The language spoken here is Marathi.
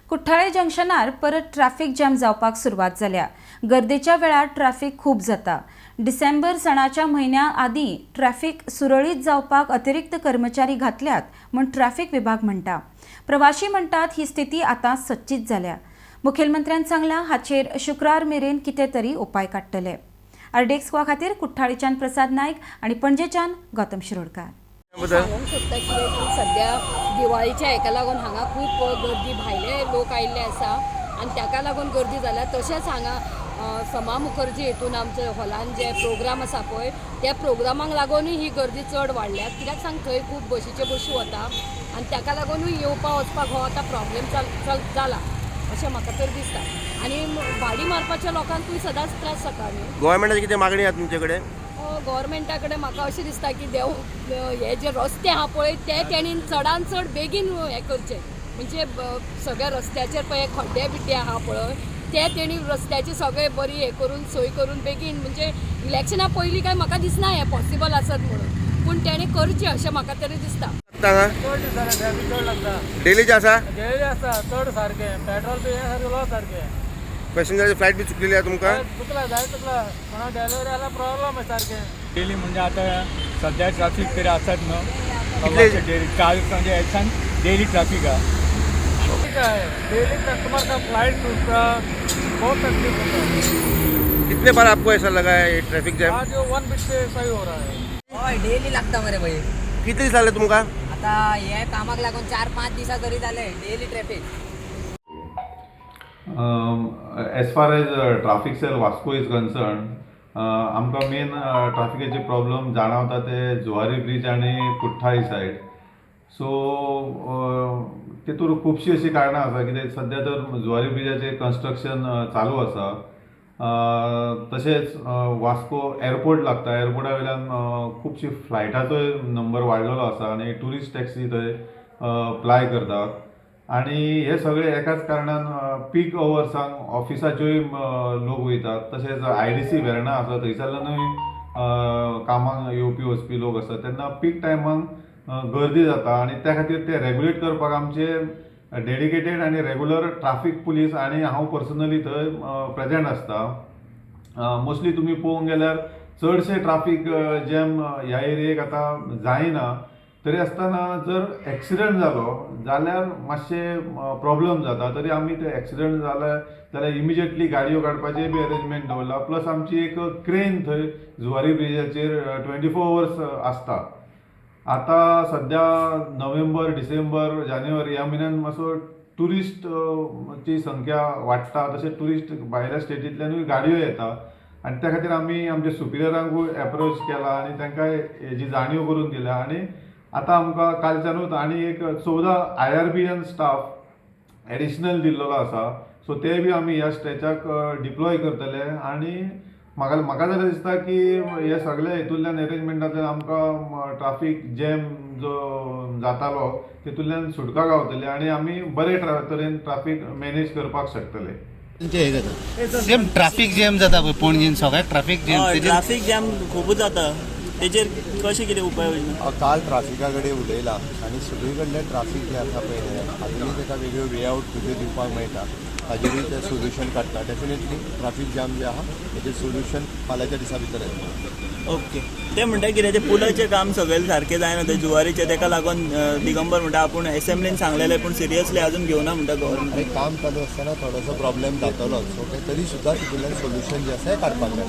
कुठ्ठाळे जंक्शनार परत ट्रॅफिक जॅम जावपाक सुरवात जाल्या। गर्देच्या वेळार ट्रॅफिक खूब जाता। डिसेंबर सणाच्या म्हयन्या आदीं ट्रॅफिक सुरळीत जावपाक अतिरिक्त कर्मचारी घातल्यात म्हूण ट्रॅफिक विभाग म्हणटा। प्रवाशी म्हणटात ही स्थिती आतां सच्चीत जाल्या। मुखेलमंत्र्यान सांगलां हाचेर शुक्रार मेरेन कितें तरी उपाय काडटले। RDXGOA खातीर कुठ्ठाळेच्यान प्रसाद नायक आनी पणजेच्यान गौतम शिरोडकार। सांगूंक सोदता कितें की सद्या दिवाळीच्या हेका लागून हांगा खूब गर्दी भायले लोक आयिल्ले आसा आनी ताका लागून गर्दी जाल्या। तशेंच हांगा समा मुखर्जी हेतून आमचे हॉलान जे प्रोग्राम आसा पळय त्या प्रोग्रामाक लागूनय ही गर्दी चड वाडल्या। कित्याक सांग थंय खूब बशीच्यो बशी वता आनी ताका लागूनय येवपाक वचपाक हो आतां प्रॉब्लेम जाला अशें म्हाका तर दिसता। आनी भाडी मारपाच्या लोकांकूय सदांच त्रास जाता न्ही। गोव्हर्मेंटाची कितें मागणी आसा तुमचे कडेन? गव्हर्मेंटा कडेन म्हाका अशें दिसता की हे जे रस्ते आहा पळय ते तेणीन चडान चड बेगीन हें करचें। म्हणजे सगळ्या रस्त्याचेर पळय खड्डे बिड्डे आहा पळय ते तेणी रस्त्याची सगळे बरी हें करून सोय करून बेगीन म्हणजे इलेक्शना पयलीं काय म्हाका दिसना हें पॉसिबल आसत म्हणून, पूण तेणी करचें अशें म्हाका तरी दिसता। डेलीचे आसा? डेली आसा चड सारकें पेट्रोल बी हें सारकें लो सारकें। पॅसेंजराची फ्लायट बी चुकलेली आहा तुमकां? चुकला जाय चुकला कोणा डिलिव्हरी आला प्रॉब्लेम आहे सारकें। डेली म्हणजे आतां सद्या ट्रॅफिक तरी आसात न्हू डेली काल म्हणजे एसान डेली ट्रॅफिक आहा। डेली कस्टमर का फ्लाइट टूटा बहुत तकलीफ होता है। कितने बार आपको ऐसा लगा है ये ट्रैफिक जैम? आज 1 हो रहा है। डेली लागता मरे भाई। किती दिस जाले तुमकां? आता हे कामाक लागून 4-5 दिसा तरी जाले daily traffic. As far as traffic cell Vasco is concerned, आमकां मेन ट्रॅफिकाचे प्रॉब्लेम जाणवता ते जुवारी ब्रिज आणि कुठ्ठाळी सायड। सो तेतूर खुबशीं अशीं कारणां आसा कित्याक सद्या तर जुवारी ब्रिजाचें कन्स्ट्रक्शन चालू आसा। तशेंच वास्को एअरपोर्ट लागता, एअरपोर्टा वयल्यान खुबशी फ्लायटाचोय नंबर वाडलेलो आसा आनी ट्युरिस्ट टॅक्सी थंय अप्लाय करतात आनी हे सगळे एकाच कारणान पीक अवर्सांक ऑफिसाच्योय लोक वयतात। तशेंच IDC वेर्णा आसा थंयसरल्यानूय कामाक येवपी वचपी लोक आसा तेन्ना पीक टायमाक गर्दी जाता आनी त्या खातीर ते रेग्युलेट करपाक आमचे डेडिकेटेड आनी रेग्युलर ट्रॅफिक पुलीस आनी हांव पर्सनली थंय प्रेजेंट आसता। मोस्टली तुमी पळोवंक गेल्यार चडशे ट्रॅफिक जॅम ह्या एरियेक आतां जायना, तरी आसतना जर एक्सिडंट जालो जाल्यार मातशें प्रॉब्लेम जाता। तरी आमी ते एक्सिडंट जाल्यार इमिजिएटली गाडयो काडपाचेय बी अरेंजमेंट दवरला। प्लस आमची एक क्रेन थंय जुवारी ब्रिजाचेर 24 hours आसता। आतां सद्या नोव्हेंबर, डिसेंबर, जानेवारी ह्या म्हयन्यान मातसो ट्युरिस्टची संख्या वाडटा, तशें ट्युरिस्ट भायल्या स्टेटींतल्यानूय गाडयो येता आनी त्या खातीर आमी आमच्या सुपिरियरांकूय एप्रोच केला आनी तांकां हेजी जाणीव करून दिल्या। आनी आतां आमकां कालच्यानूच आनी एक 14 IRBN स्टाफ एडिशनल दिल्लो आसा। सो ते बी आमी ह्या स्ट्रेचाक डिप्लॉय करतले आनी म्हाका जाल्यार दिसता की हे सगळे हेतूंतल्यान अरेंजमेंटांतल्यान आमकां ट्रॅफिक जॅम जो जातालो तेतूंतल्यान सुटका गावतली आनी आमी बरे तरेन ट्रॅफिक मॅनेज करपाक शकतले। सेम ट्रॅफिक जॅम जाता पळय पणजेन सगळ्याक ट्रॅफिक जॅम खूब जाता, तेजेर कशें कितें उपाय योजना? काल ट्राफिका कडेन उलयला आनी सगळी कडले ट्राफीक जे आसा पळय हातूंत ताका वेगळ्यो वे आवट कशें दिवपाक मेळटा हाजेरूय ते सोल्युशन काडटा। डेफिनेटली ट्राफीक जॅम जे आहा हेजेर सोल्युशन फाल्यांच्या दिसा भितर येतलें। ओके, ते म्हणटा कितें ते पुलाचें काम सगळें सारकें जायना ते जुवारीचें, ताका लागून दिगंबर म्हणटा आपूण असेंब्लीन सांगलेलें पूण सिरियसली अजून घेवना म्हणटा गव्हर्मेंट। काम चालू आसतना थोडोसो प्रॉब्लेम जातलोच, ओके, तरी सुद्दां तितूंतल्यान सोल्युशन जे आसा हें काडपाक मेळटा।